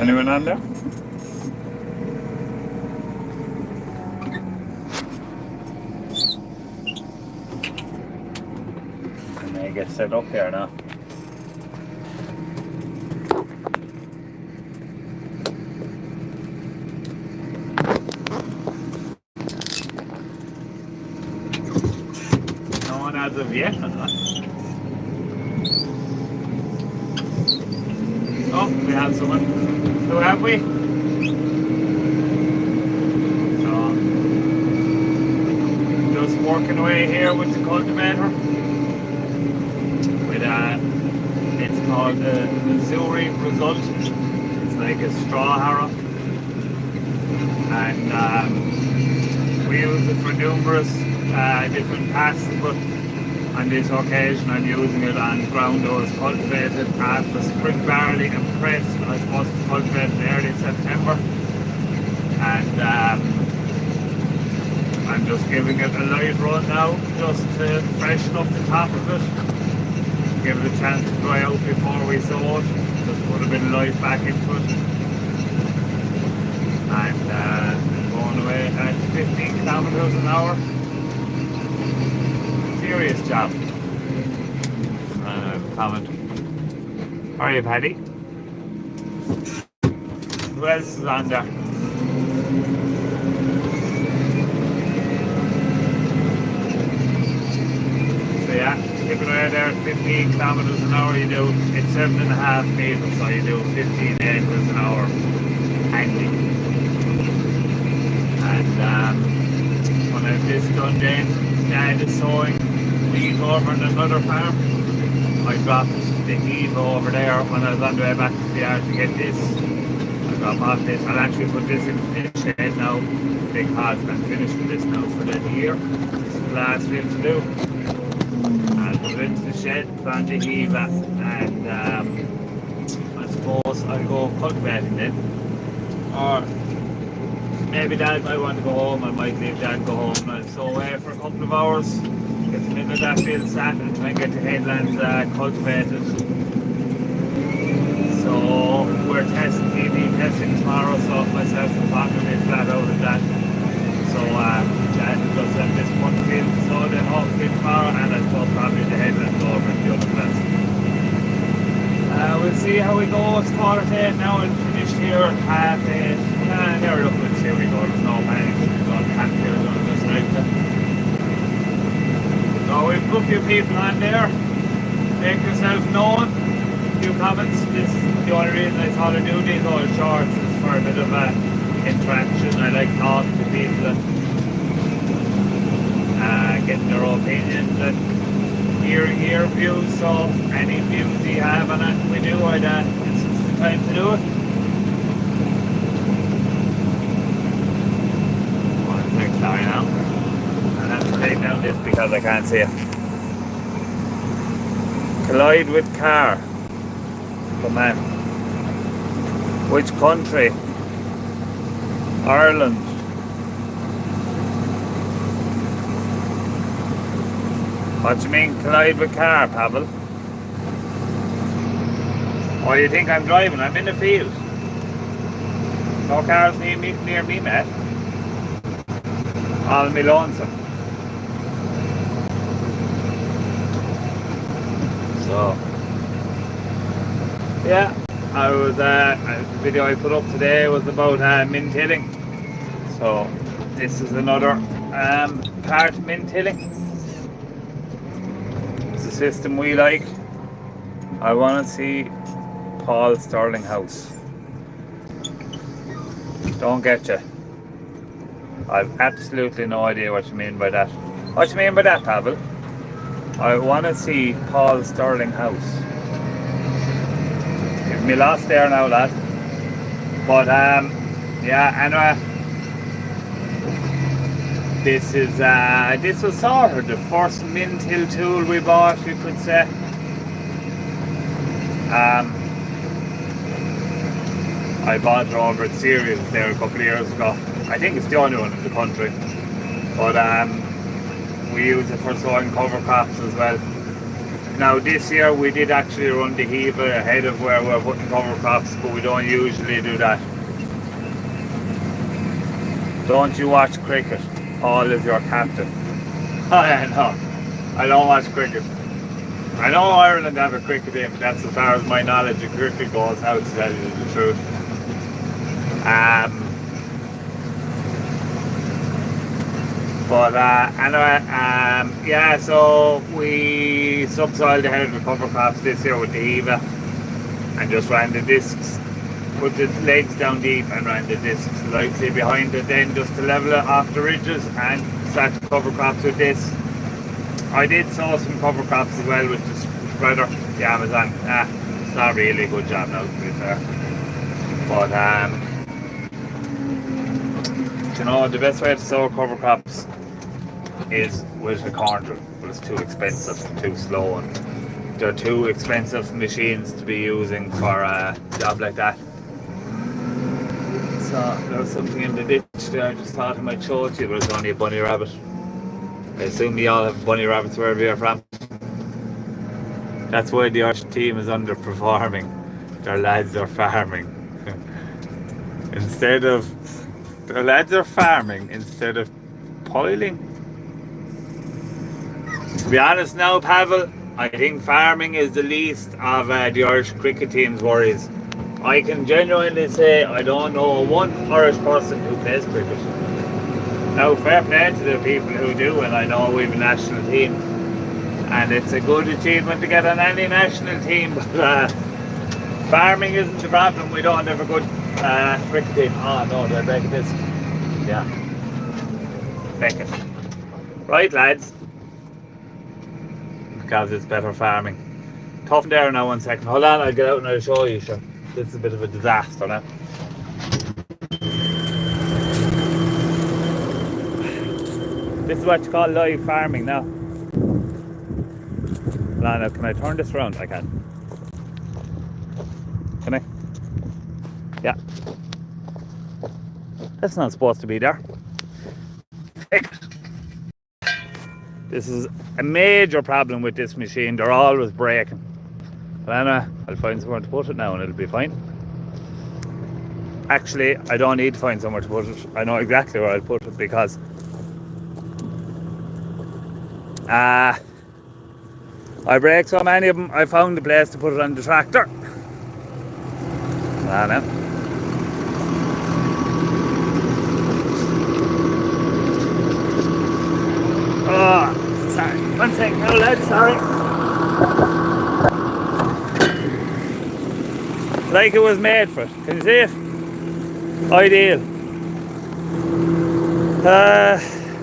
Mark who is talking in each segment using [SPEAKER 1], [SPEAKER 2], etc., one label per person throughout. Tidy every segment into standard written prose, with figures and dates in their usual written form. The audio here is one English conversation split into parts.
[SPEAKER 1] Anyone on there? I may get set up here now. No one as of yet, or not? Oh, we have someone. Who have we? So, just working away here with the cultivator. With it's called the Missouri Result. It's like a straw harrow, and we use it for numerous different tasks. But on this occasion, I'm using it on ground that was cultivated after spring barley and pressed. I suppose it's cultivated in early September, and I'm just giving it a light run now, just to freshen up the top of it, give it a chance to dry out before we sow it. Just put a bit of life back into it, and going away at 15 kilometers an hour. Serious job. Comment. How are you, Paddy? Who else is on there? So yeah, keep it away there at 15 kilometers an hour. You do, it's 7.5 meters, so you do 15 acres an hour angling. And when I have this done, then Dad is sowing wheat over in another farm. I dropped the heave over there when I was on the way back to the yard to get this. I drop off this. I'll actually put this in the shed now because I'm finished with this now for the year. This is the last thing to do. I'll put it into the shed, plant the heave, and I suppose I'll go cultivating then. Or maybe Dad might want to go home. I might leave Dad go home and I'll sow away for a couple of hours. Get the middle of that field sat and try and get the headlands cultivated. So we're testing TB testing tomorrow, so myself and Pat will be flat out of that. So Dad does have this one field, so then hopefully tomorrow, and I suppose probably the headlands over in the other place. We'll see how we go. It's 7:45 now and finished here at 8:30. Never look, we'll see how we go. There's no panic. We've got half here done just like that. So we've got a few people on there. Make yourself known. A few comments. This is the only reason I thought I'd do these old shorts is for a bit of interaction. I like talking to people and getting their opinions and hearing your views. So any views you have on it, we do. This is the time to do it. One next time now. I have to take down this because I can't see it. Collide with car. Come on. Which country? Ireland. What do you mean collide with car, Pavel? Oh, you think I'm driving? I'm in the field. No cars near me, mate. All me lonesome. So, yeah, the video I put up today was about mint tilling. So, this is another part of mint tilling. It's a system we like. I want to see Paul Sterling house. Don't get you. I've absolutely no idea what you mean by that. What you mean by that, Pavel? I want to see Paul Sterling house. You've me lost there now, lad. But yeah, anyway. This was sort of the first mint hill tool we bought, you could say. I bought it over at Cereals there a couple of years ago. I think it's the only one in the country. But we use it for sowing cover crops as well. Now this year we did actually run the heave ahead of where we're putting cover crops, but we don't usually do that. Don't you watch cricket? All is your captain. I know. I don't watch cricket. I know Ireland have a cricket team, but that's as far as my knowledge of cricket goes, how to tell you the truth. But anyway, yeah, so we subsoiled ahead of the cover crops this year with the Eva and just ran the discs, put the legs down deep and ran the discs lightly behind it then just to level it off the ridges and start the cover crops with this. I did sow some cover crops as well with the spreader, the Amazon. It's not really a good job now, to be fair. But you know, the best way to sow cover crops is with a corn drill, but it's too expensive and too slow, and they're too expensive machines to be using for a job like that. So there was something in the ditch there, I just thought I might show it to you, but it's only a bunny rabbit. I assume you all have bunny rabbits wherever you're from. That's why the Irish team is underperforming. Their lads are farming. Their lads are farming instead of piling. To be honest now, Pavel, I think farming is the least of the Irish cricket team's worries. I can genuinely say I don't know one Irish person who plays cricket. Now, fair play to the people who do, and I know we have a national team, and it's a good achievement to get on any national team, but farming isn't the problem. We don't have a good cricket team. Oh no, they're breaking this. Yeah. Break it. Right, lads. Because it's better farming. Toughen there now 1 second. Hold on, I'll get out and I'll show you, sure. This is a bit of a disaster now. This is what you call live farming now. Now, can I turn this around? I can. Can I? Yeah. That's not supposed to be there. This is a major problem with this machine. They're always breaking. But anyway, I'll find somewhere to put it now and it'll be fine. Actually, I don't need to find somewhere to put it. I know exactly where I'll put it because I break so many of them, I found the place to put it on the tractor. No. Oh, sorry. 1 second now, lads, sorry. Like it was made for it. Can you see it? Ideal.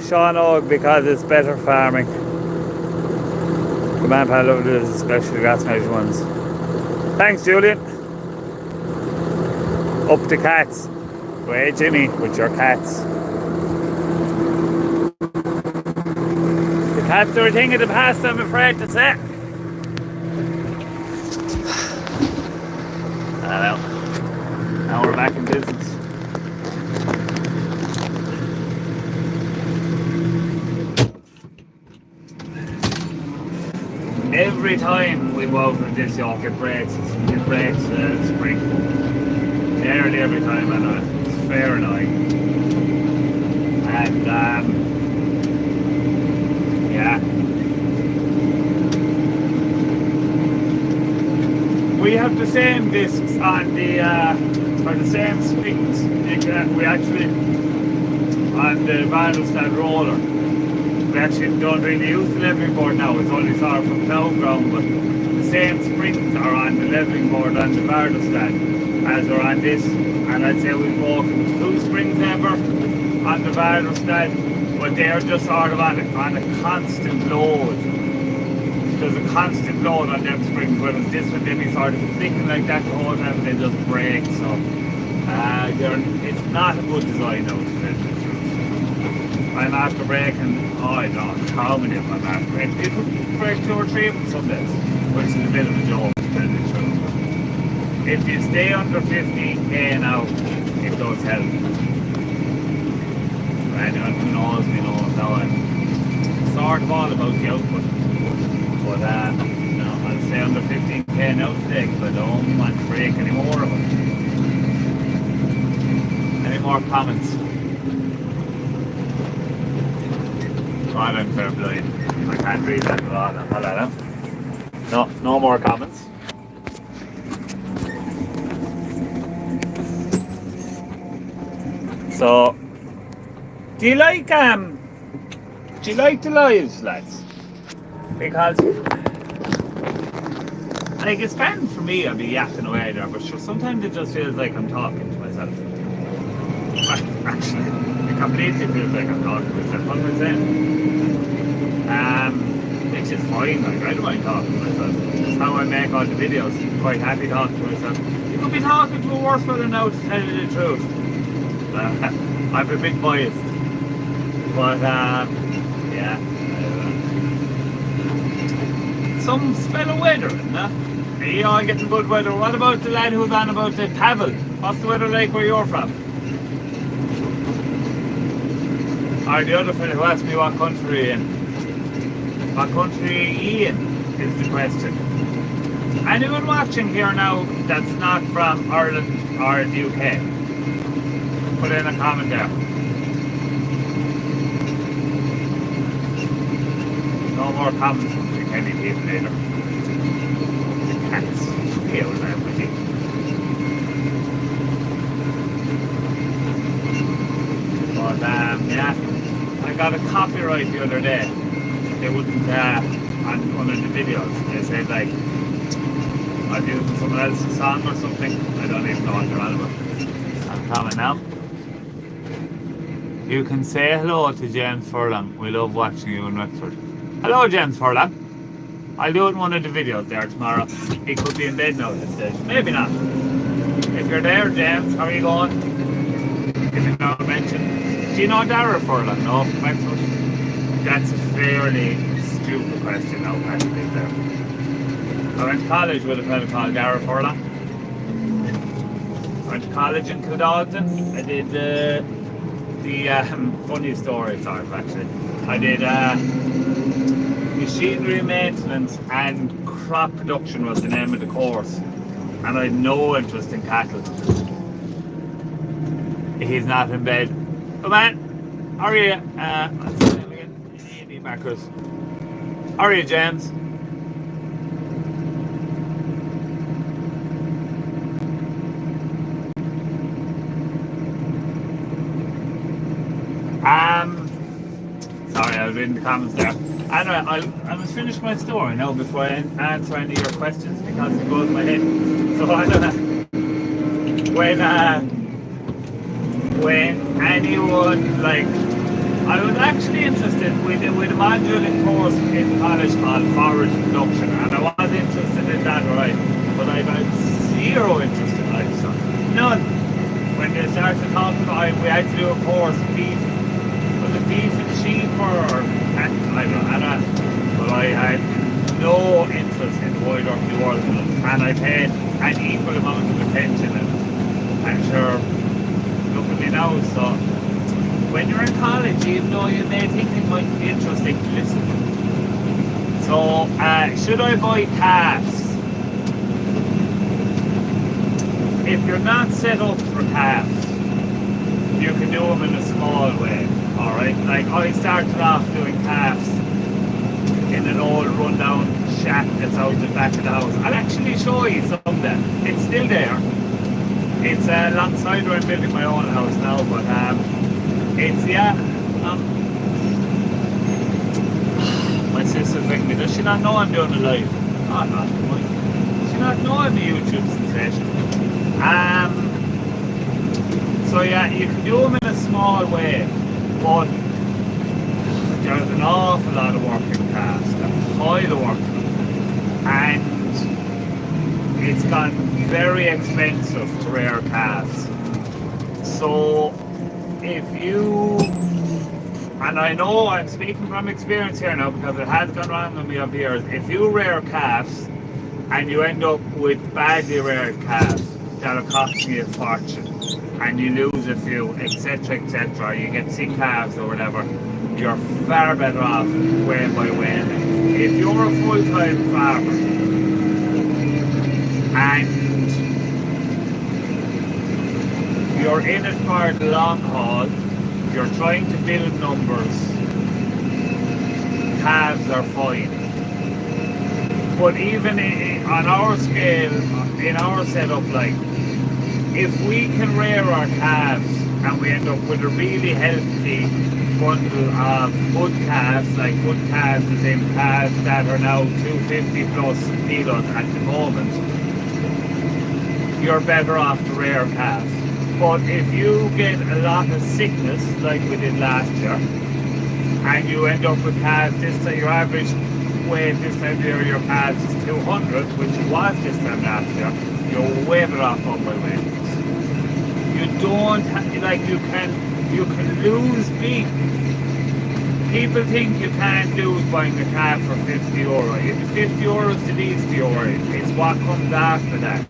[SPEAKER 1] Sean Og, because it's better farming. The man I love this, especially grass measure ones. Thanks, Julian. Up the cats. Way, Jimmy, with your cats. The cats are a thing of the past, I'm afraid to say. Well, now we're back in business. Every time we go out with this yoke, it breaks the spring. Nearly every time, and it's fair annoying. And yeah, we have the same discs on the for the same springs. We actually on the vinyl stand roller. We actually don't really use the leveling board now, it's only sort of from plough ground, but the same springs are on the leveling board on the barley stand as are on this, and I'd say we've broken 2 springs ever on the barley stand, but they're just sort of on a constant load. There's a constant load on them springs, whereas this one they'll be sort of flicking like that the whole time and they just break, so it's not a good design out of it. I'm after breaking, I don't know how many of them I'm after breaking. It would break 2 or 3 of them some days, which is a bit of a joke. If you stay under 50k now, it does help. Anyone who knows me knows now I'm sort of all about the output. But no, stay under 15k now today because I don't want to break any more of it. Any more comments? God, I'm fair blind. I can't read that at all. No more comments. So, do you like the lives, lads? Because, like, it's fun for me, I'll be yapping away there, but sure, sometimes it just feels like I'm talking to myself. Actually, it completely feels like I'm talking to myself, 100%. Which is fine, like, I don't mind talking to myself. That's how I make all the videos. I'm quite happy talking to myself. You could be talking to a worse fella now, to tell you the truth. I'm a bit biased. But, yeah. Some spell of weather, isn't it? Are you all getting good weather? What about the lad who's on about the Pavel? What's the weather like where you're from? Or the other fella who asked me what country are you in? What country are you in is the question. Anyone watching here now that's not from Ireland or the UK? Put in a comment there. No more comments from the Kenny people later. The cats. Here was everything. But yeah, I got a copyright the other day. They wouldn't on one of the videos. They said like I've used someone else's song or something. I don't even know what they're on about. I'm coming now. You can say hello to James Furlong. We love watching you in Wexford. Hello, James Furlong. I'll do it in one of the videos there tomorrow. He could be in bed now at this stage. Maybe not. If you're there, James, how are you going? If you know mention. Do you know Dower Furlong? No, from Wexford? That's a fairly stupid question now, actually, there. I went to college with a fellow called Dower Furlong. I went to college in Cultivating. I did the funny story, sorry, actually. I did machinery maintenance and crop production was the name of the course, and I had no interest in cattle. He's not in bed. Come on, how are you? What's his name again? Andy Backers. How are you, James? Sorry, I was reading the comments there. Anyway, I must finish my story now before I answer any of your questions because it goes in my head. So I don't know. When anyone, like, I was actually interested with a module course in college called forage production, and I was interested in that, right? But I've had zero interest in livestock. None. When they started talking about we had to do a course, beef and sheep or I don't know. But I had no interest in the wider world, and I paid an equal amount of attention, and I'm sure, look at me now. So when you're in college, even though you may think it might be interesting, listen. So should I buy calves? If you're not set up for calves, you can do them in a small way. Alright, like I started off doing calves in an old rundown shack that's out the back of the house. I'll actually show you some of them. It's still there. It's alongside where I'm building my own house now, but it's, my sister's ringing me. Does she not know I'm doing a live? Oh, not. Does she not know I'm a YouTube sensation? So yeah, you can do them in a small way. But there's an awful lot of work in calves, a pile of work, and it's gotten very expensive to rear calves. So if you, and I know I'm speaking from experience here now because it has gone wrong with me over years, if you rear calves and you end up with badly reared calves that'll cost you a fortune, and you lose a few, etc., etc., you get sick calves or whatever, you're far better off weighing by weighing. If you're a full-time farmer and you're in it for the long haul, you're trying to build numbers, calves are fine. But even on our scale, in our setup, like, if we can rear our calves and we end up with a really healthy bundle of good calves, like good calves, the same calves that are now 250 plus kilos at the moment, you're better off to rear calves. But if you get a lot of sickness, like we did last year, and you end up with calves, this time your average weight this time of year, your calves is 200, which it was this time last year, you're way better off going by weight. You don't, like, you can lose big. People think you can't lose buying a calf for 50 euro. If 50 euro is the least you worry, it's what comes after that.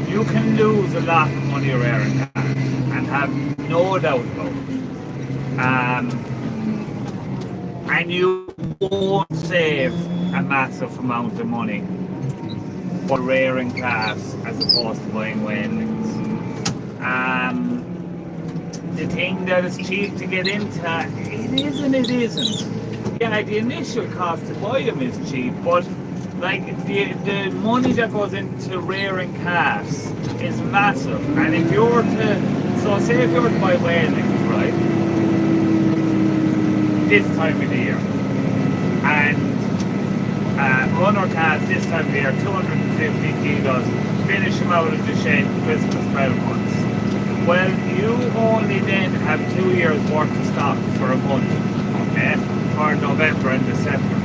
[SPEAKER 1] You can lose a lot of money rearing calves and have no doubt about it. And you won't save a massive amount of money by rearing calves as opposed to buying weanlings. The thing that is cheap to get into, it is and it isn't. Yeah, the initial cost to buy them is cheap, but like the money that goes into rearing calves is massive. And if you were to, so say if you were to buy weanlings, right, this time of the year, and runner calves this time of the year, 250 kilos, finish them out of the shed Christmas 12 months. Well, you only then have 2 years worth of stock for a month, okay, for November and December.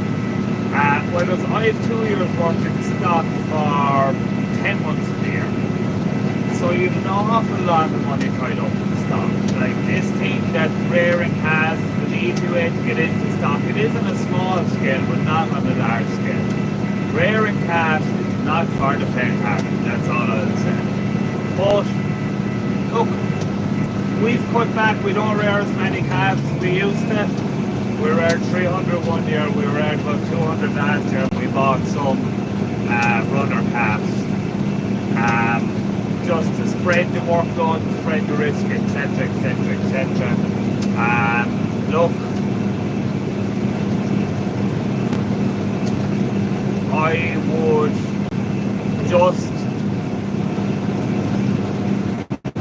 [SPEAKER 1] Whereas I have 2 years worth of stock for 10 months of the year. So you have an awful lot of money tied up in stock. Like this thing that rearing calves is an easy way to get into stock. It is on a small scale, but not on a large scale. Rearing calves is not for the faint-hearted, that's all I'll say. But look, we've cut back, we don't rear as many calves as we used to. We reared 300 one year, we reared about 200 last year, and we bought some runner calves. Just to spread the workload, spread the risk, etc, etc, etc. Look, I would just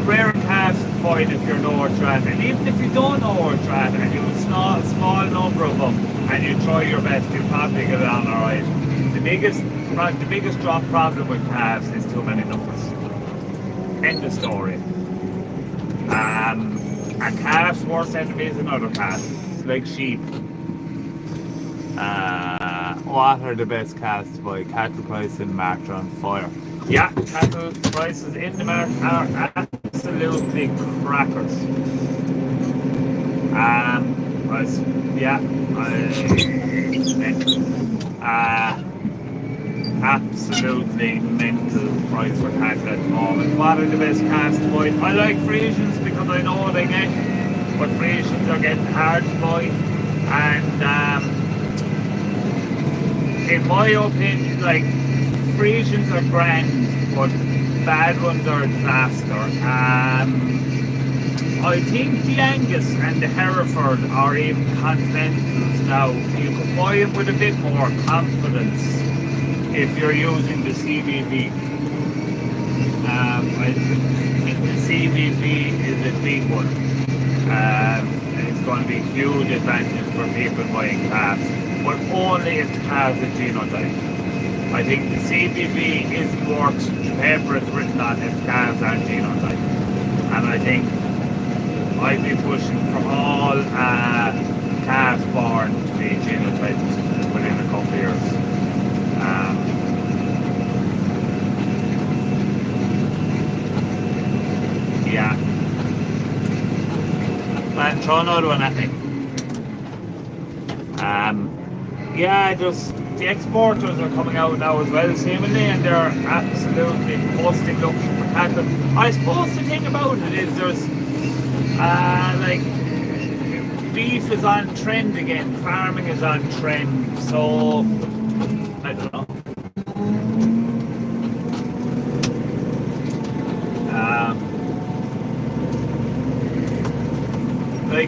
[SPEAKER 1] rearing calves is fine if you're lower trad, and even if you don't know lower trad and you have a small number of them and you try your best, you'll probably get on alright. The biggest drop problem with calves is too many numbers. End of story. A calf's worst enemy is another calf. It's like sheep. What are the best calves to buy? Cattle prices in March are on fire. Yeah, cattle prices in the March are absolutely crackers. Absolutely mental price for cattle at the moment. What are the best calves to buy? I like Friesians because I know what I get, but Friesians are getting hard to buy, and in my opinion, like, Friesians are grand, but bad ones are a disaster. I think the Angus and the Hereford or even Continentals now, you can buy them with a bit more confidence if you're using the CVV. I think the CVV is a big one. And it's going to be a huge advantage for people buying calves, but only if the calves are genotyped. I think the CVV isn't worth the paper it's written on if the calves aren't genotyped. And I think I'd be pushing for all calves born to be genotyped within a couple of years. Yeah. Man, throw another one at me. Yeah, the exporters are coming out now as well, seemingly, and they're absolutely busting looking for cattle. I suppose the thing about it is there's like, beef is on trend again, farming is on trend, so I don't know.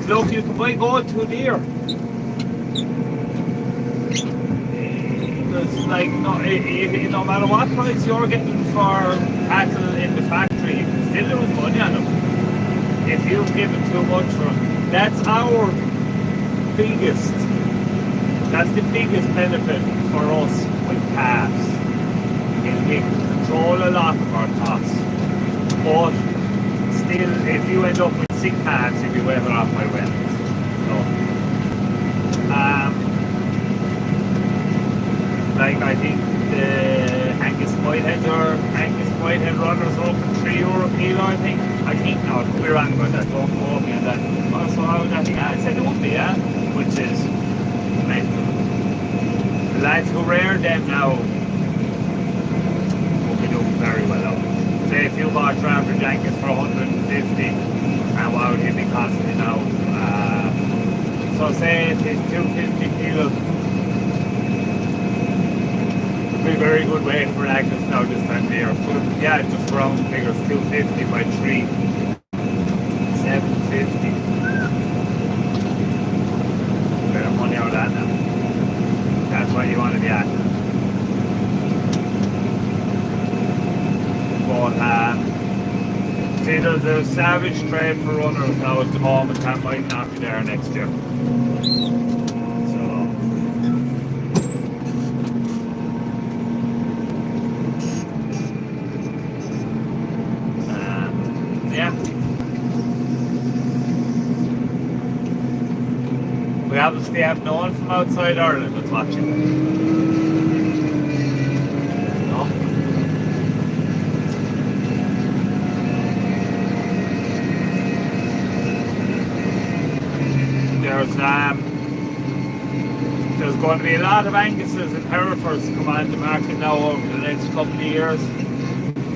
[SPEAKER 1] Look, you can buy gold too dear. There's like no matter what price you're getting for cattle in the factory, you can still lose money on them if you've given too much for them. That's the biggest benefit for us with calves, is we can control a lot of our costs. But still, if you end up with sick calves, you'll be way better off my well. So, like I think the Angus Whitehead runners up at €3 a kilo, I think now, I could be wrong about that, don't quote me on that. Also, I said it would be, which is mental. The lads who rear them now will be doing very well out. Say if you bought your average Angus for 150, and what would it be costing you now? So say if it's 250 kilos, be a very good weight for Angus now this time of year. Yeah, just round figures, 250 by 3, 750. Better money out of that now. That's what you want to be at. But see, there's a savage trade for runners now at the moment that might not be there next year. We obviously have no one from outside Ireland that's watching. No? There's going to be a lot of Anguses and Herefords come on the market now over the next couple of years.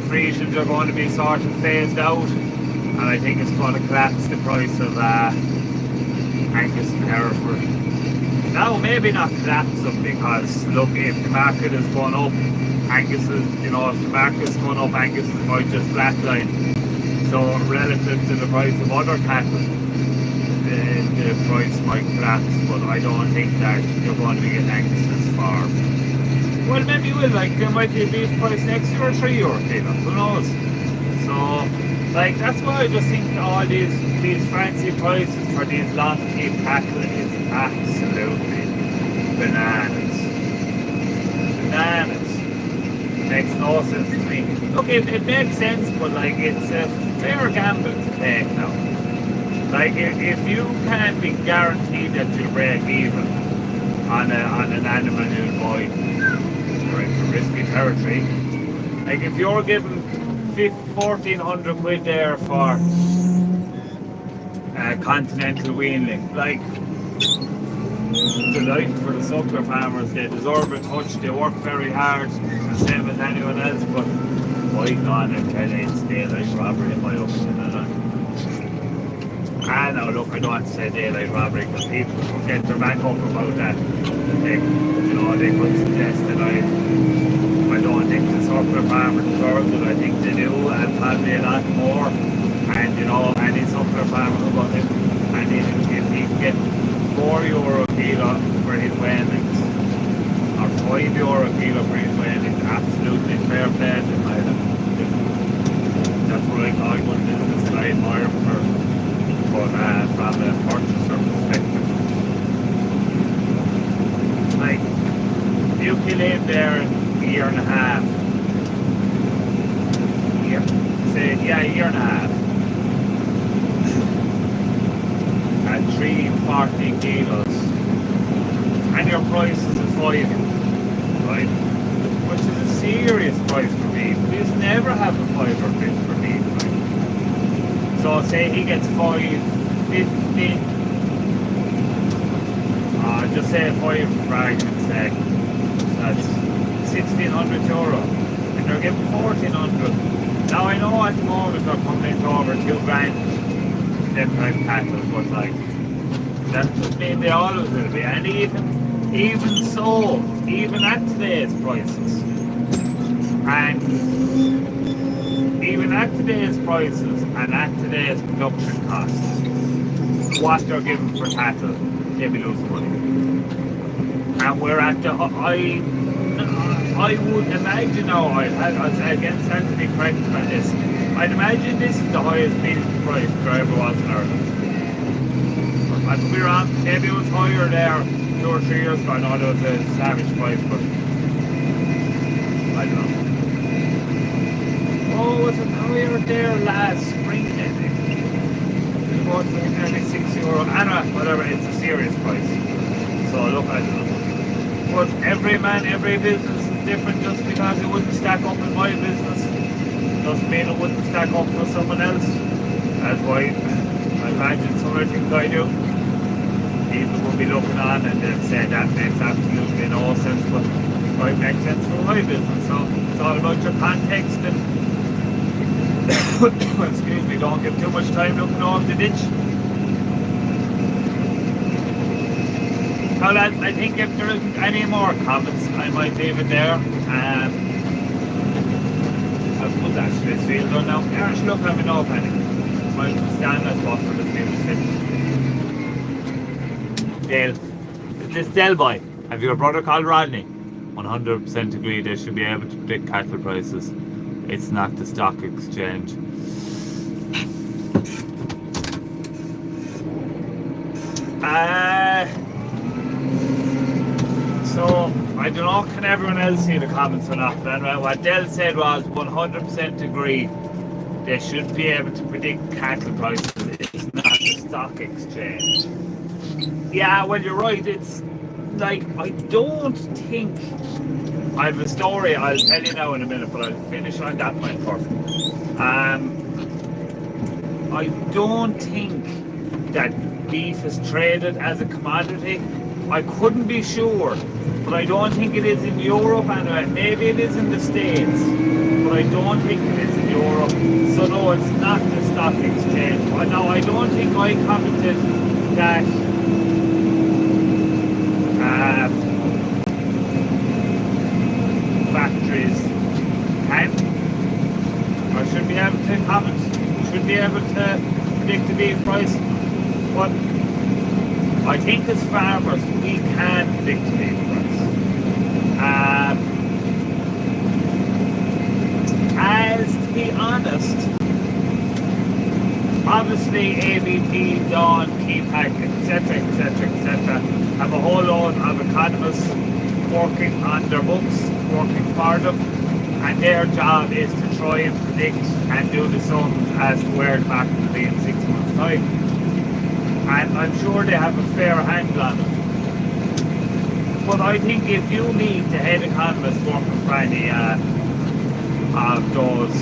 [SPEAKER 1] Friesians are going to be sort of phased out, and I think it's going to collapse the price of Angus and Hereford. Now, maybe not collapse them, because look, if the market is going up, if the market is going up, Angus might just flatline. So relative to the price of other cattle, the price might collapse, but I don't think that you're going to be getting Anguses for, well, maybe you will, like there might be a beef price next year or €3 kilo, who knows? So, like, that's why I just think all these fancy prices for these long teeth cattle is absolutely bananas. Makes no sense to me. Look, it makes sense, but like, it's a fair gamble to take now. Like, if you can't be guaranteed that you'll break even on an animal you'll buy, you're into risky territory. Like, if you're given 1,400 quid there for continental weanling, like, delight for the suckler farmers, they deserve a touch, they work very hard, the same as anyone else, but by God, I tell you, it's daylight robbery in my opinion. Now look, I don't want to say daylight robbery, because people will get their back up about that. They could suggest that I don't think the suckler farmer deserves it. I think they do, and probably a lot more. And any suckler farmer who got it, and if he can get €4 a kilo for his weanlings, or €5 a kilo for his weanlings, absolutely fair play to my opinion. That's what I wouldn't do this guy in Ireland for, but from a purchaser perspective, like, you kill him there in a year and a half. A year and a half. At 340 kilos, and your price is a £5, right? Which is a serious price for beef. We used to never have a £5 for beef, right? So say he gets £5.50, just say €5 for argument's sake. So that's €1,600, and they're getting 1,400. Now I know at the moment they're coming into over £2,000. Them type cattle, but like, that doesn't mean they always will be. And even so, even at today's prices, and at today's production costs, what they're giving for cattle, they'll be losing money. And we're at the, I would imagine now, I'll say again, stand to be corrected on this, I'd imagine this is the highest beef price there ever was in Ireland. I could be wrong, maybe it was higher there 2 or 3 years ago. I know there was a savage price, but I don't know. Oh, was it higher there last spring, I think? It was nearly €6. Anyway, whatever, it's a serious price. So look, I don't know. But every man, every business is different. Just because it wouldn't stack up in my business doesn't mean it wouldn't stack up for someone else. That's why I imagine some of the things I do, people will be looking on and they'll say that makes absolutely no sense, but it might make sense for my business. So it's all about your context and excuse me, don't give too much time looking off the ditch. Well, I think if there isn't any more comments, I might leave it there. I've put that this field done now. Irish, look, let me know panic. Might stand as well for the field is finished. Dale, this Dale boy, have you a brother called Rodney? 100% agree they should be able to predict cattle prices. It's not the stock exchange. So, I don't know, can everyone else see the comments or not? But anyway, what Del said was 100% agree they should be able to predict cattle prices. It's not the stock exchange. Yeah, well, you're right. It's like, I don't think... I have a story I'll tell you now in a minute, but I'll finish on that point first. I don't think that beef is traded as a commodity. I couldn't be sure, but I don't think it is in Europe anyway. Maybe it is in the States, but I don't think it is in Europe. So no, it's not the stock exchange. Now, I don't think I commented that factories can or should be able to comment, should be able to predict the beef price. But I think as farmers we can predict the beef price. As to be honest, obviously ABP, Dawn, KeyPack, etc., etc., etc., have a whole load of economists working on their books, working for them, and their job is to try and predict and do the sums as to where the market will be in 6 months' time. And I'm sure they have a fair handle on it. But I think if you meet the head economist working for any of those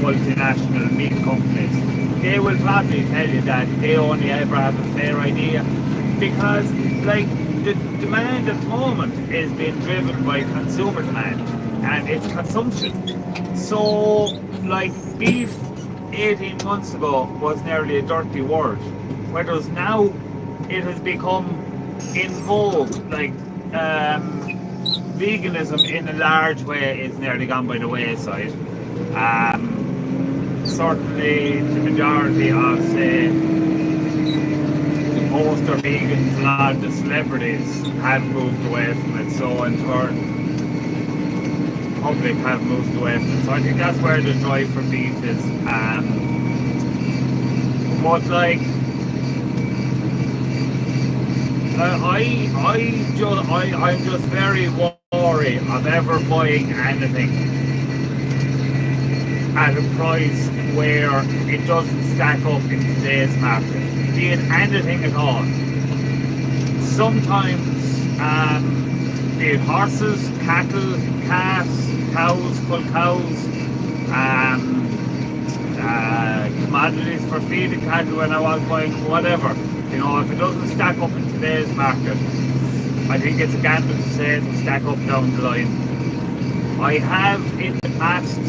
[SPEAKER 1] multinational meat companies, they will probably tell you that they only ever have a fair idea, because like the demand at the moment is being driven by consumer demand and its consumption. So like beef 18 months ago was nearly a dirty word, whereas now it has become in vogue. Like veganism in a large way is nearly gone by the wayside. Certainly the majority of, say, the poster vegans, a lot of the celebrities have moved away from it, so in turn public have moved away from it. So I think that's where the drive for beef is. But like I'm just very worried of ever buying anything at a price where it doesn't stack up in today's market, be it anything at all. Sometimes, be it horses, cattle, calves, cows, full cows, commodities for feeding cattle when I was buying whatever. You know, if it doesn't stack up in today's market, I think it's a gamble to say it'll stack up down the line. I have in the past,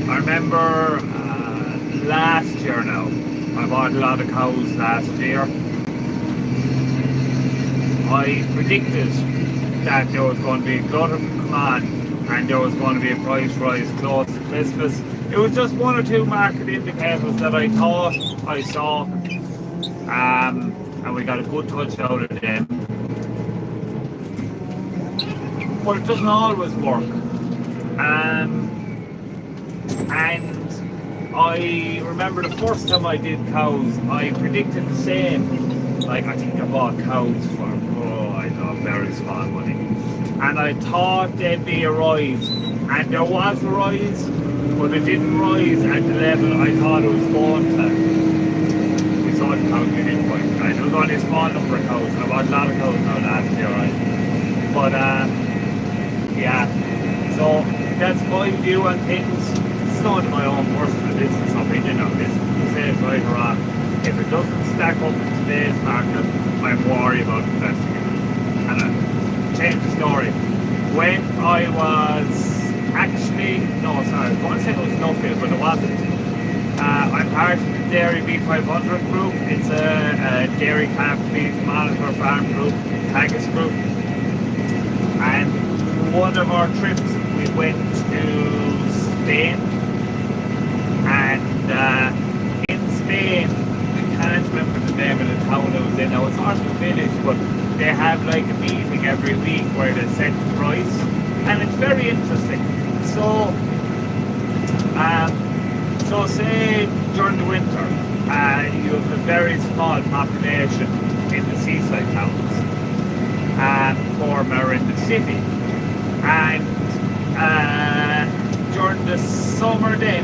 [SPEAKER 1] I remember last year now, I bought a lot of cows last year. I predicted that there was going to be a glut of come on and there was going to be a price rise close to Christmas, it was just one or two market indicators that I thought I saw, and we got a good touch out of them. But it doesn't always work. And I remember the first time I did cows, I predicted the same. Like, I think I bought cows for, I don't know, very small money. And I thought there'd be a rise. And there was a rise, but it didn't rise at the level I thought it was going to. We saw the cows we did find. Right? It was only a small number of cows. I bought a lot of cows now last year, right? But, yeah. So, that's my view on things. It's not my own personal business opinion on this. To say it's right or wrong. If it doesn't stack up in today's market, I'm worried about investing in it. And I'll change the story. When I was I was going to say it was Snowfield, but it wasn't. I'm part of the Dairy Beef 500 group. It's a dairy calf beef monitor farm group, Tagus group. And one of our trips, we went to Spain. And in Spain, I can't remember the name of the town I was in. Now, it's not a village, but they have like a meeting every week where they set the price. And it's very interesting. So say during the winter, you have a very small population in the seaside towns, or more in the city. And during the summer then,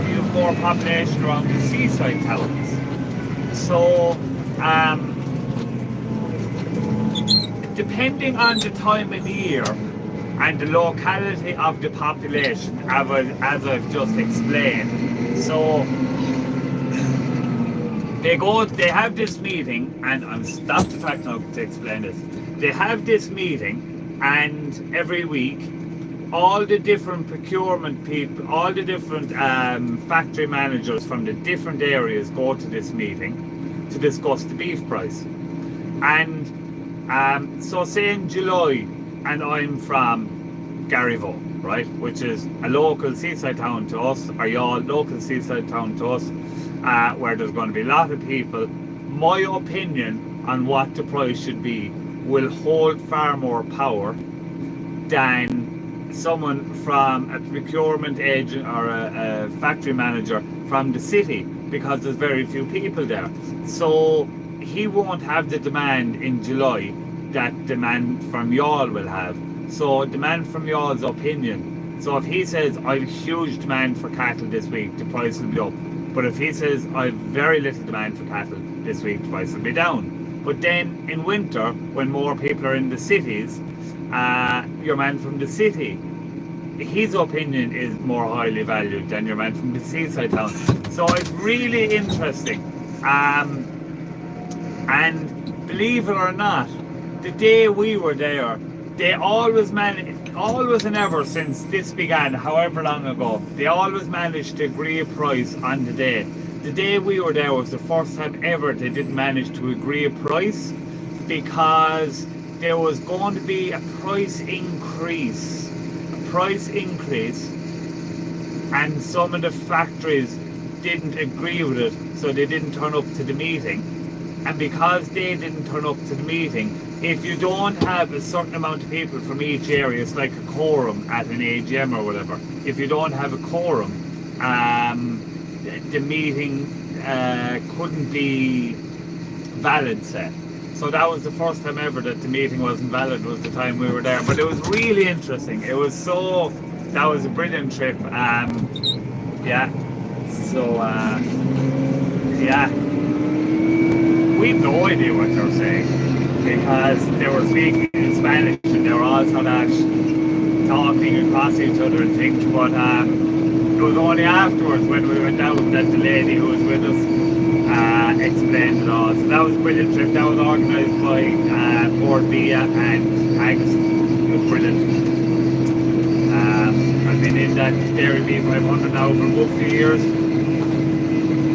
[SPEAKER 1] you have more population around the seaside towns. So, depending on the time of the year, and the locality of the population, as I've just explained. So they have this meeting, and I'm stopped the fact now to explain this. They have this meeting, and every week, all the different procurement people, all the different factory managers from the different areas go to this meeting to discuss the beef price. And so say in July, and I'm from Garryvaux, right, which is a local seaside town to us, or y'all local seaside town to us, where there's going to be a lot of people. My opinion on what the price should be will hold far more power than someone from a procurement agent or a factory manager from the city, because there's very few people there. So he won't have the demand in July that demand from y'all will have. So demand from y'all's opinion. So if he says I have huge demand for cattle this week, the price will be up. But if he says I have very little demand for cattle this week, the price will be down. But then in winter, when more people are in the cities, your man from the city, his opinion is more highly valued than your man from the seaside town. So it's really interesting. And believe it or not, the day we were there, they always and ever since this began, however long ago, they always managed to agree a price on the day. The day we were there was the first time ever they didn't manage to agree a price, because there was going to be a price increase, and some of the factories didn't agree with it, so they didn't turn up to the meeting. And because they didn't turn up to the meeting, if you don't have a certain amount of people from each area, it's like a quorum at an AGM or whatever. If you don't have a quorum, the meeting couldn't be valid, say. So that was the first time ever that the meeting wasn't valid, was the time we were there. But it was really interesting. That was a brilliant trip. Yeah. So, yeah. We had no idea what they were saying, because they were speaking in Spanish and they were all sort of talking across each other and things. But it was only afterwards, when we went out, that the lady who was with us explained it all. So that was a brilliant trip. That was organised by Board Via and Tagus. It was brilliant. I've been in that Dairy Beef 500 now for a good few years.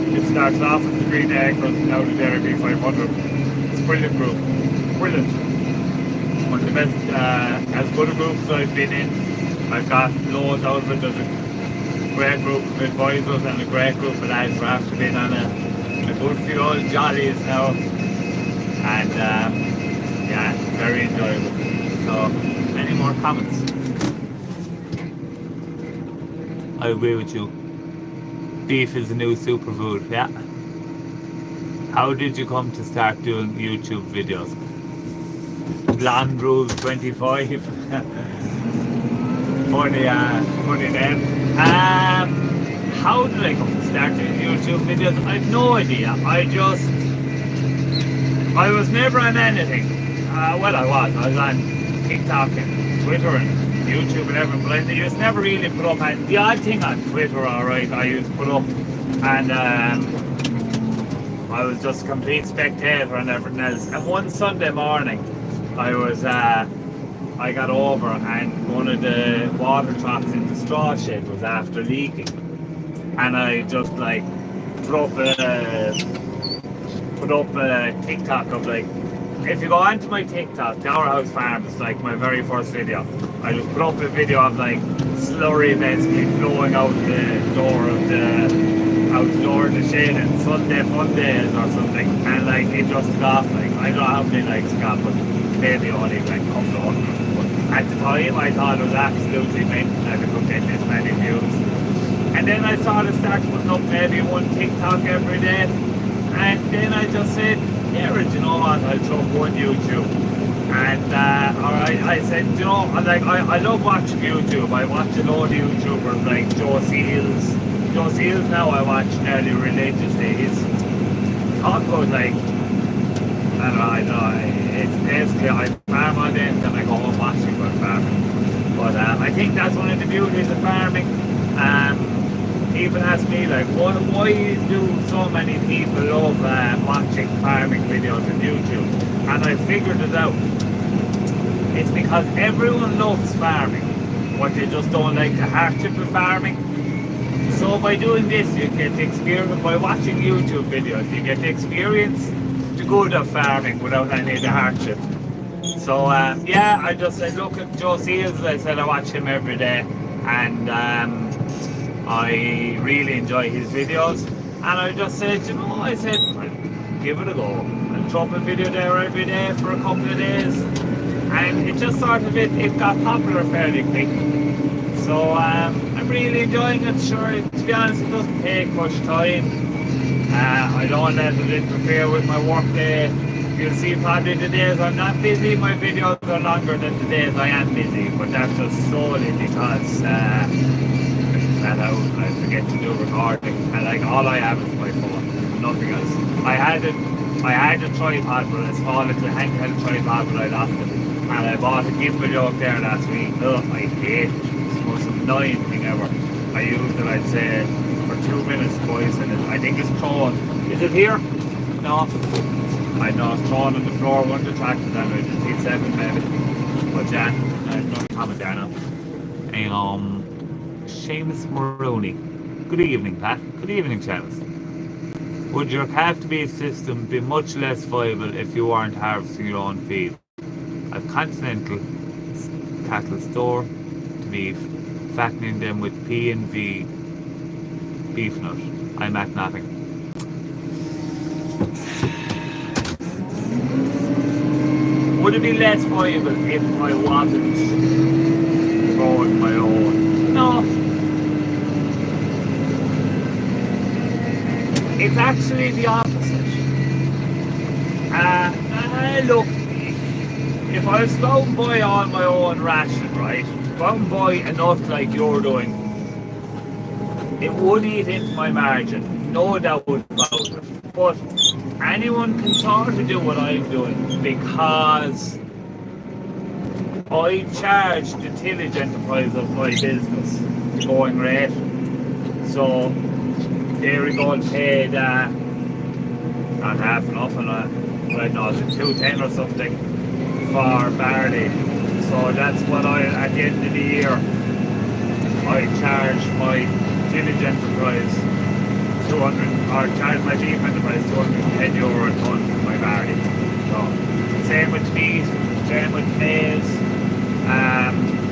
[SPEAKER 1] It starts off with the Green Acres and now the Dairy Beef 500. It's a brilliant group. Brilliant. One of the best, as good a groups I've been in. I've got loads out of it. There's great group of advisors and a great group of lads. We're after being on a good few old jollies now, and yeah, very enjoyable. So, any more comments? I agree with you. Beef is the new superfood, yeah. How did you come to start doing YouTube videos? Blonde Rule 25. funny name. How did I come to start doing YouTube videos? I've no idea. I was never on anything. Well, I was on TikTok and Twitter and YouTube and everything, but I used never really put up. And the odd thing on Twitter, alright, I used to put up, and I was just a complete spectator and everything else. And one Sunday morning, I got over, and one of the water troughs in the straw shed was after leaking, and I just like put up a TikTok of like, if you go onto my TikTok, Dower House Farm is like my very first video. I just put up a video of like slurry basically flowing out the door of the shed, and Sunday fun days or something, and like it just took off. Like I don't know how many likes it got, but maybe only like a couple of hundred. But at the time I thought it was absolutely mint that I could get this many views. And then I sort of started putting up maybe one TikTok every day. And then I just said, yeah, you know what, I'll chuck one YouTube. And I said, you know, I love watching YouTube. I watch a load of YouTubers like Joe Seals. Joe Seals now I watch nearly religiously. He's talk about like, I don't know, it's basically I farm all day and then I go home watching about farming. But I think that's one of the beauties of farming. People ask me like, why do so many people love watching farming videos on YouTube? And I figured it out. It's because everyone loves farming, but they just don't like the hardship of farming. So by doing this, you get to experience, by watching YouTube videos, you get to experience the good of farming without any of the hardship. So yeah, I just said, look at Joe Seals. I said I watch him every day, and I really enjoy his videos. And I just said, you know, I said, I'll give it a go. I'll drop a video there every day for a couple of days. And it just sort of, it got popular fairly quick. So I'm really enjoying it. Sure, to be honest, it doesn't take much time. I don't let it interfere with my work day. You'll see probably the days I'm not busy, my videos are longer than the days I am busy. But that's just solely because flat out, I forget to do recording, and like all I have is my phone, nothing else. I had a tripod, but a small little handheld tripod, but I lost it, and I bought a gimbal joke there last week. Oh, I hate it. It's the most annoying thing ever. I used it, I'd say, for 2 minutes twice, and I think it's thrown. Is it here? No. I know it's thrown on the floor, one of the tractors, and it's T7 maybe. But yeah, there's no comment there now. Seamus Maroney. Good evening, Pat. Good evening, Seamus. Would your calf-to-beef system be much less viable if you weren't harvesting your own feed? I've continental cattle store to beef, fattening them with P&V beef nut. I'm at nothing. Would it be less viable if I wasn't growing my own? No. It's actually the opposite. Look, if I was to go and buy all my own ration, right, go and buy enough like you're doing, it would eat into my margin, no doubt about it. But anyone can sort of do what I'm doing because I charge the tillage enterprise of my business the going rate. So Dairy Gold paid not half enough, and I don't know, it's 210 or something for barley. So that's what at the end of the year, I charge my tillage enterprise 200, or charge my beef enterprise €210 a ton for my barley. So same with wheat, same with maize,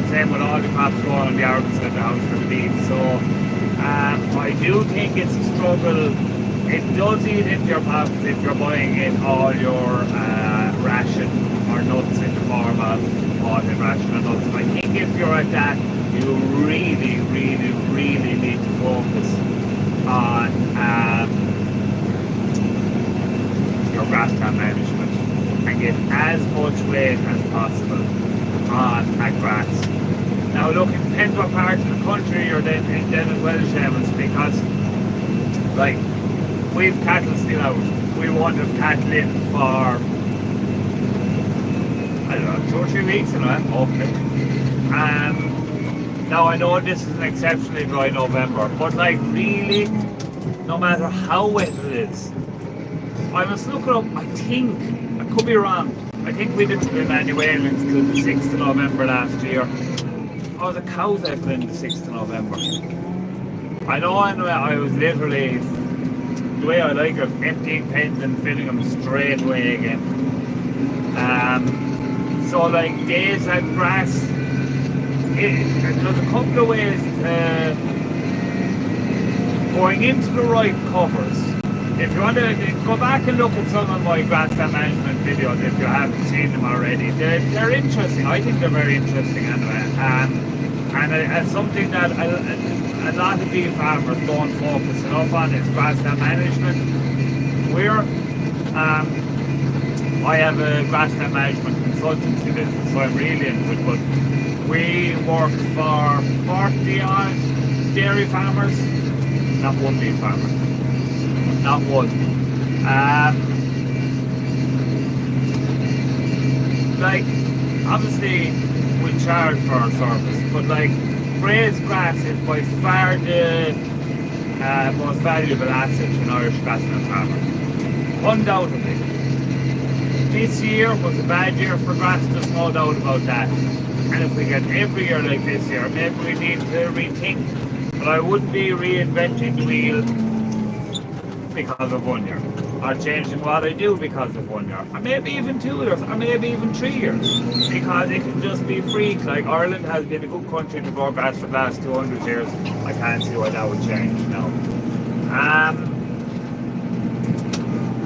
[SPEAKER 1] same with all the crops growing on the arbors at the house for the beef. So I do think it's a struggle. It does eat into your pockets if you're buying in all your ration or nuts in the form of bought-in ration or nuts. I think if you're at that, you really, really, really need to focus on your grassland management and get as much weight as possible on that grass. Now look, it depends what part of the country you're in then as well, Seamus, because like we've cattle still out. We won't have cattle in for I don't know, 2 or 3 weeks and I'm okay. Now I know this is an exceptionally dry November, but like really, no matter how wet it is, I must look it up. I think, I could be wrong, I think we didn't win any whalings till the 6th of November last year. Oh, the cows I put in the 6th of November. I know I was literally, the way I like it, emptying pens and filling them straight away again. So like days at grass, there's a couple of ways going into the right covers. If you want to go back and look at some of my grassland management videos, if you haven't seen them already, they're interesting. I think they're very interesting anyway. And it's something that a lot of beef farmers don't focus enough on is grassland management. I have a grassland management consultancy business, so I'm really into it, but we work for 40 odd dairy farmers, not one beef farmer. Not one. Like, obviously, we charge for our service, but like, grazed grass is by far the most valuable asset to an Irish grassland farmer. Undoubtedly. This year was a bad year for grass, there's no doubt about that. And if we get every year like this year, maybe we need to rethink. But I wouldn't be reinventing the wheel because of 1 year, or changing what I do because of 1 year, or maybe even 2 years, or maybe even 3 years, because it can just be freak. Like Ireland has been a good country to grow grass for the last 200 years. I can't see why that would change now.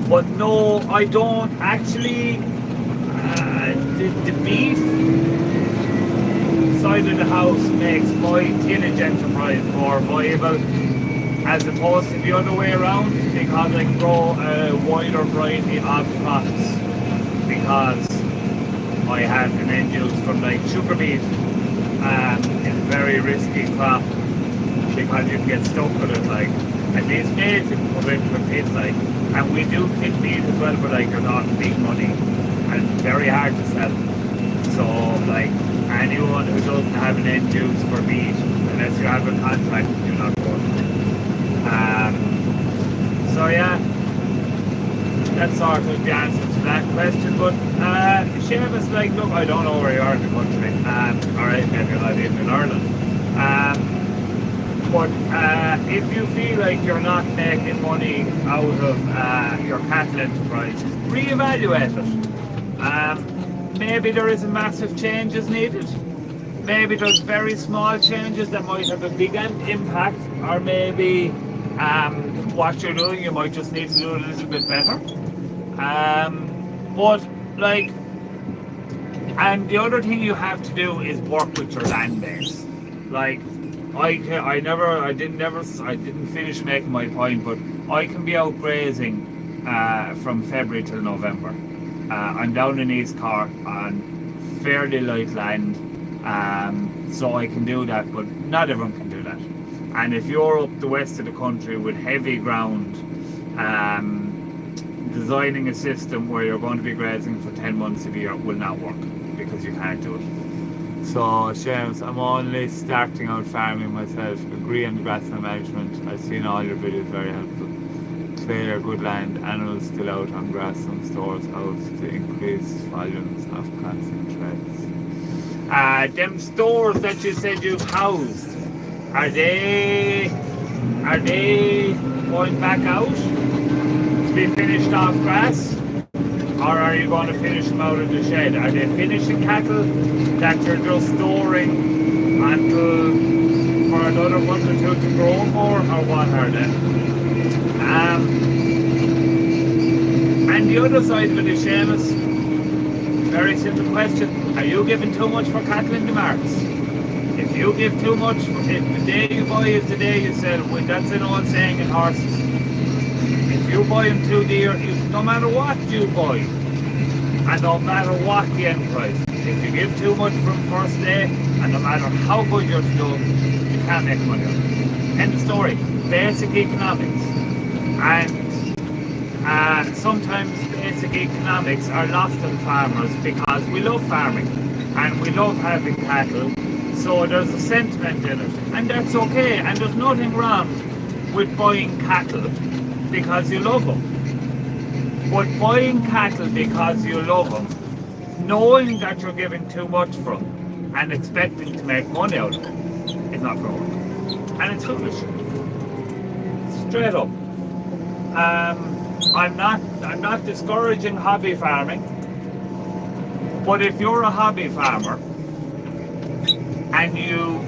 [SPEAKER 1] But no, I don't actually. The beef side of the house makes my tillage enterprise more viable, as opposed to the other way around, because I can grow a wider variety of crops, because I have an end use from like sugar beet. It's a very risky crop because you can get stuck with it, like, and these maize you can put into a pit, like, and we do pit meat as well, but like they're not big money and very hard to sell. So like anyone who doesn't have an end use for meat, unless you have a contract, you're not going to. So yeah, that's sort of the answer to that question. But Seamus, like, look, I don't know where you are in the country. Alright, maybe you're not even in Ireland. But if you feel like you're not making money out of your cattle enterprise, reevaluate it. Maybe there isn't massive changes needed. Maybe there's very small changes that might have a big impact, or maybe what you're doing, you might just need to do it a little bit better. But like, and the other thing you have to do is work with your land base. Like, I didn't finish making my point, but I can be out grazing from February till November. I'm down in East Cork on fairly light land, so I can do that, but not everyone can do that. And if you're up the west of the country with heavy ground, designing a system where you're going to be grazing for 10 months of the year will not work, because you can't do it. So, Seamus, I'm only starting out farming myself. Agree on the grassland management. I've seen all your videos, very helpful. Clear, good land, animals still out on grass, some stores out to increase volumes of concentrates. Them stores that you said you've housed, are they going back out to be finished off grass? Or are you going to finish them out of the shed? Are they finishing cattle that you're just storing until for another one or two to grow more, or what are they? And the other side of it is, Seamus, very simple question. Are you giving too much for cattle in the marts? If you give too much, if the day you buy is the day you sell, well, that's an old saying in horses. If you buy them too dear, no matter what you buy, and no matter what the end price, if you give too much from first day, and no matter how good you're to do, you can't make money on it. End of story. Basic economics. And sometimes basic economics are lost on farmers because we love farming and we love having cattle. So there's a sentiment in it, and that's okay, and there's nothing wrong with buying cattle because you love them. But buying cattle because you love them, knowing that you're giving too much for them and expecting to make money out of it, is not growing. And it's foolish. Straight up. I'm not discouraging hobby farming, but if you're a hobby farmer and you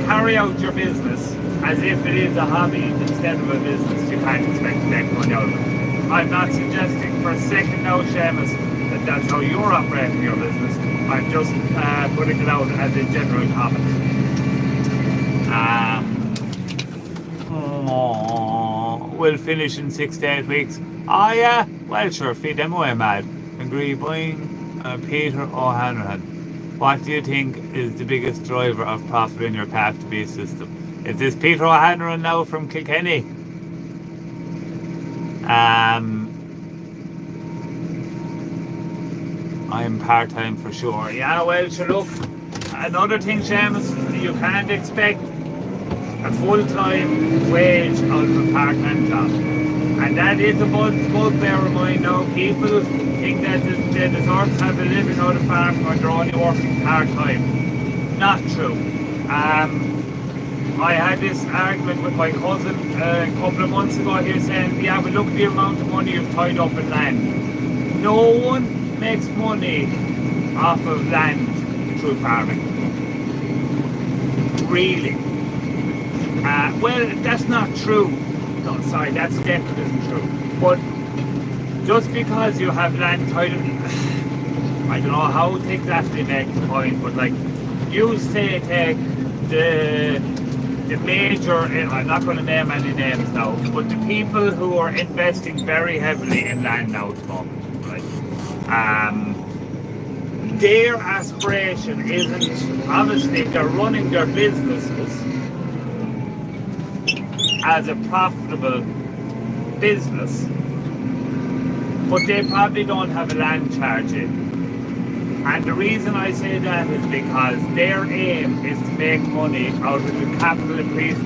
[SPEAKER 1] carry out your business as if it is a hobby instead of a business, you can't expect to make money out of it. I'm not suggesting for a second now, Seamus, that that's how you're operating your business. I'm just putting it out as a general comment. We'll finish in 6 to 8 weeks. Oh yeah, well sure, feed them away, mad. Agree buying Peter O'Hanrahan. What do you think is the biggest driver of profit in your calf-to-beef system? Is this Peter O'Hanrahan now from Kilkenny? I'm part-time for sure. Yeah, well sure, look, another thing, Seamus, you can't expect a full-time wage out of a part-time job. And that is a bugbear of mine now. People think that they deserve to have a living out of farm when they're only working part-time. Not true. I had this argument with my cousin a couple of months ago here saying, yeah, but look at the amount of money you've tied up in land. No one makes money off of land through farming. Really. Well, that's not true. No, sorry, that statement isn't true. But just because you have land tied up, I don't know how exactly make the point, but like, you say take the major, I'm not going to name any names now, but the people who are investing very heavily in land now at the moment, right? Their aspiration isn't, obviously they're running their businesses as a profitable business, but they probably don't have a land charge in. And the reason I say that is because their aim is to make money out of the capital increase.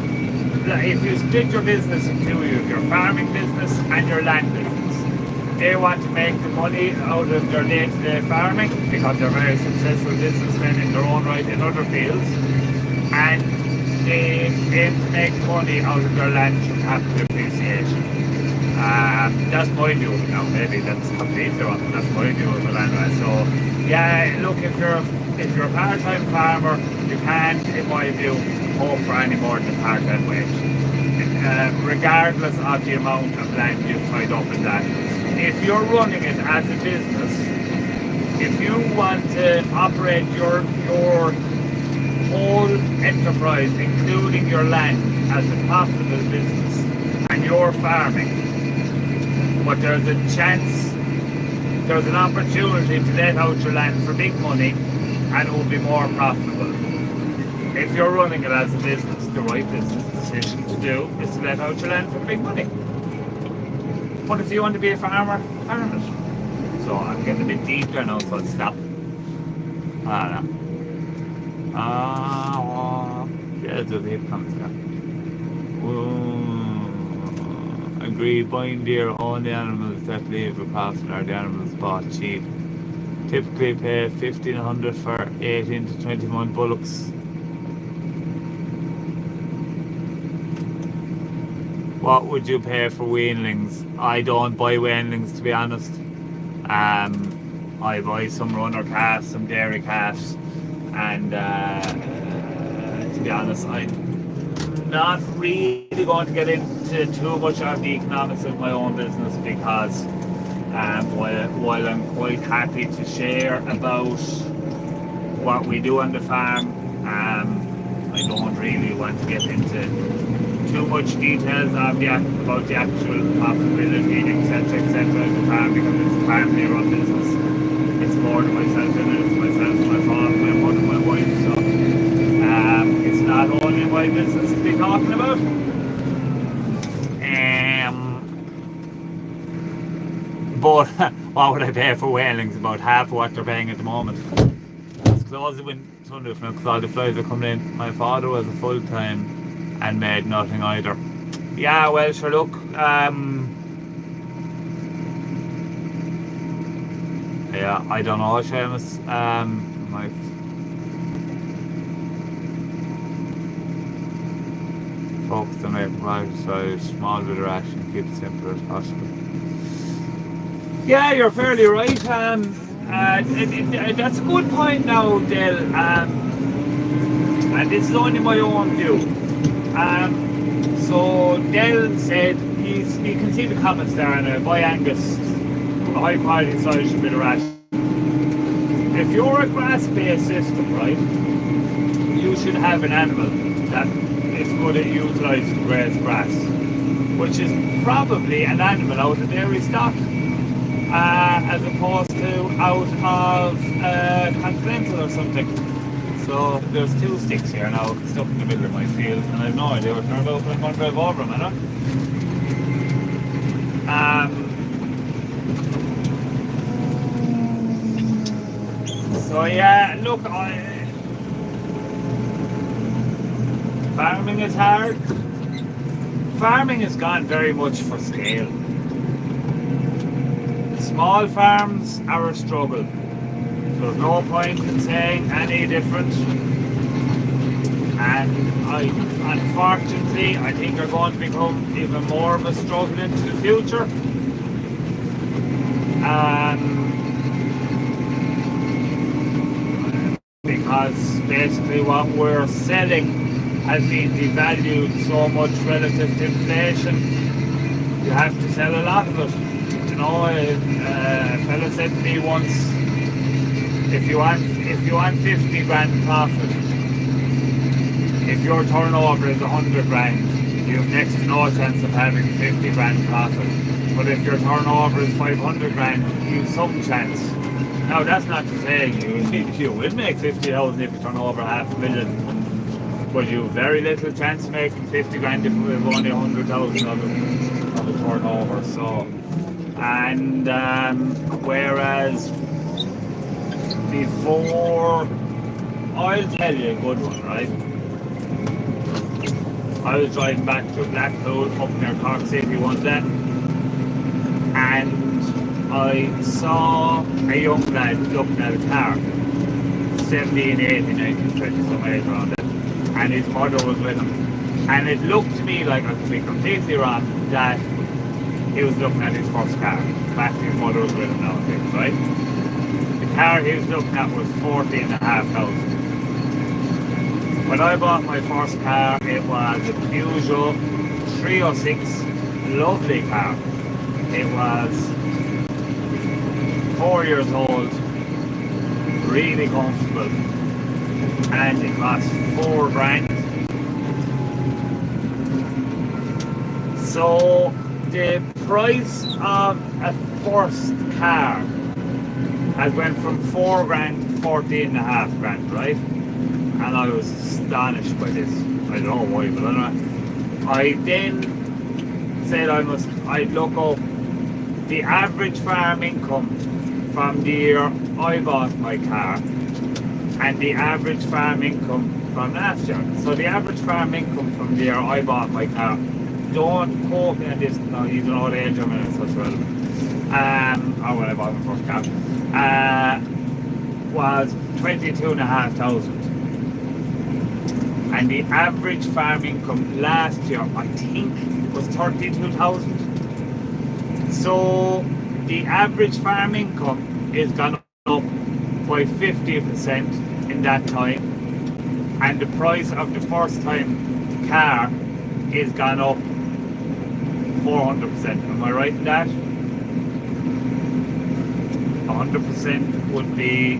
[SPEAKER 1] If you split your business in two, you have your farming business and your land business. They want to make the money out of their day-to-day farming because they're very successful businessmen in their own right in other fields. And they aim to make money out of their land through capital appreciation. That's my view now. Maybe that's completely wrong, but that's my view of it anyway. So yeah, look, if you're a part-time farmer, you can't, in my view, hope for any more than part-time wage, regardless of the amount of land you've tied up in that. If you're running it as a business, if you want to operate your whole enterprise, including your land, as a profitable business, and you're farming, but there's a chance, there's an opportunity to let out your land for big money and it will be more profitable. If you're running it as a business, the right business decision to do is to let out your land for big money. But if you want to be a farmer, farm it. So I'm getting a bit deep there now, so I'll stop. I don't know. Yeah, the heat comes down. Agree, buying deer, only animals that leave a pasture are the animals bought cheap. Typically pay $1,500 for 18 to 21 bullocks. What would you pay for weanlings? I don't buy weanlings, to be honest. I buy some runner calves, some dairy calves. And to be honest, I'm not really going to get into too much of the economics of my own business, because while I'm quite happy to share about what we do on the farm, I don't really want to get into too much details of about the actual profitability, etc., of the farm, because it's a family-run business. It's more than myself in it. It's myself, my father, my mother, my wife. So it's not only my business to be talking about. But what would I pay for whalings? About half of what they're paying at the moment. It's closed the sunroof now because all the flies are coming in. My father was a full-time and made nothing either. Yeah, well, sure, look, yeah, I don't know, Seamus. My focus on making progress, so small bit of action, keep it simple as possible. Yeah, you're fairly right. That's a good point now, Dale. And this is only my own view. So Dale said you can see the comments there on a by Angus, high quality soil bit of ration. If you're a grass-based system, right, you should have an animal that is good at utilising grazed grass, which is probably an animal out of dairy stock, as opposed to out of continental or something. So there's two sticks here now stuck in the middle of my field, and I have no idea what they're about, but I'm going to drive over them, I know. So yeah, look, farming is hard. Farming has gone very much for scale. Small farms are a struggle. There's no point in saying any different. And unfortunately, I think are going to become even more of a struggle into the future. Because basically what we're selling has been devalued so much relative to inflation. You have to sell a lot of it. You know, a fella said to me once, if you want 50 grand profit, if your turnover is 100 grand, you have next to no chance of having 50 grand profit. But if your turnover is 500 grand, you have some chance. Now that's not to say you will make 50,000 if you turn over $500,000, but you have very little chance of making 50 grand if you have only 100,000 of a turnover. So, and whereas before, I'll tell you a good one, right? I was driving back to Blackpool up near Cork City one day, and I saw a young lad looking at a car, 17, 18, 19, 20, some age around it, and his mother was with him. And it looked to me like, I could be completely wrong, that he was looking at his first car. In fact, his mother was with him now, I think, right? The car he was looking at was 14,500. When I bought my first car, it was a Peugeot 306, lovely car. It was 4 years old, really comfortable, and it cost 4 grand. So the price of a first car has went from 4 grand to 14.5 grand, right? And I was astonished by this. I don't know why, but I don't know. I then said I'd look up the average farm income from the year I bought my car and the average farm income from last year. So the average farm income from the year I bought my car, don't quote me on this, no, you don't know the age I'm in, it's such relevant. Or when I bought my first car, was 22,500. And the average farm income last year, I think, was 32,000. So the average farm income is gone up by 50% in that time, and the price of the first time car is gone up 400%. Am I right in that? 100% would be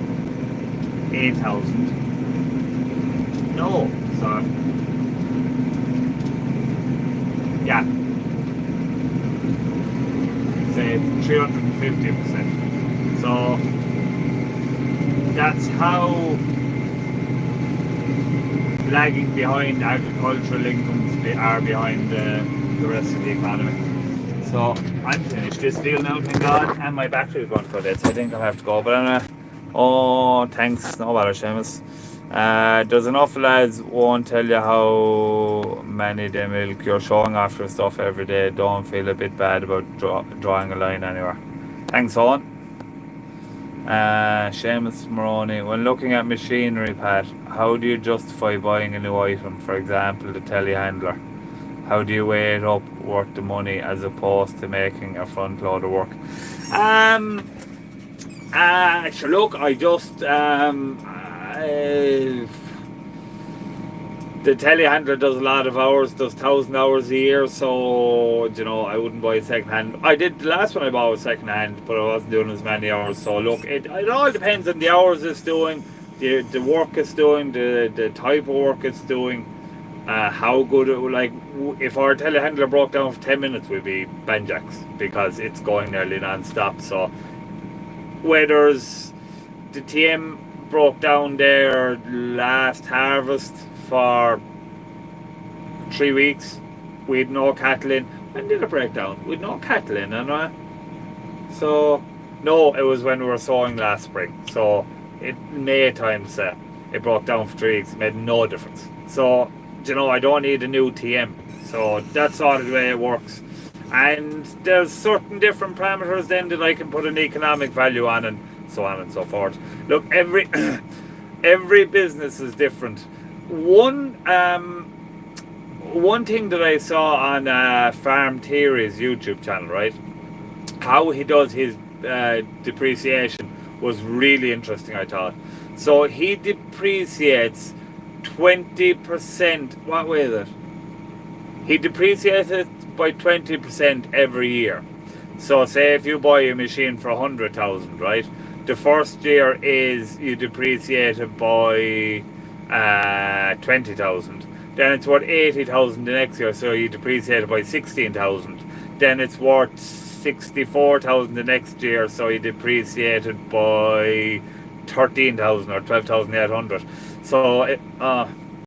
[SPEAKER 1] 8,000. No, sorry. Yeah. Say 350%. So that's how lagging behind agricultural incomes are behind the rest of the economy. So I'm finished this field now, thank God, and my battery is going to go dead, so I think I'll have to go. But anyway, oh, thanks, no bother, Seamus. There's an awful lads won't tell you how many they milk. You're showing off your stuff every day. Don't feel a bit bad about drawing a line anywhere. Thanks, Owen. Seamus Moroney, when looking at machinery, Pat, how do you justify buying a new item, for example, the telehandler? How do you weigh it up worth the money as opposed to making a front load of work? Sure, look, I just the telehandler does a lot of hours, does 1,000 hours a year, so I wouldn't buy a second hand. I did, the last one I bought was second hand, but I wasn't doing as many hours. So look, it all depends on the hours it's doing, the work it's doing, the type of work it's doing, how good it would, like, if our telehandler broke down for 10 minutes, we'd be banjacks because it's going nearly non-stop. So whether the TM broke down there last harvest for 3 weeks, we'd no cattle in. When did it break down? We'd no cattle in, so no, it was when we were sowing last spring. So it May time, say it broke down for 3 weeks. It made no difference. So I don't need a new TM. So that's all the way it works. And there's certain different parameters then that I can put an economic value on, and so on and so forth. Look, every business is different. One thing that I saw on Farm Theory's YouTube channel, right? How he does his depreciation was really interesting, I thought. So he depreciates 20%. What way is it? He depreciates it by 20% every year. So say if you buy a machine for 100,000, right? The first year is you depreciate it by 20,000. Then it's worth 80,000 the next year, so you depreciate it by 16,000. Then it's worth 64,000 the next year, so you depreciate it by 13,000 or 12,800. So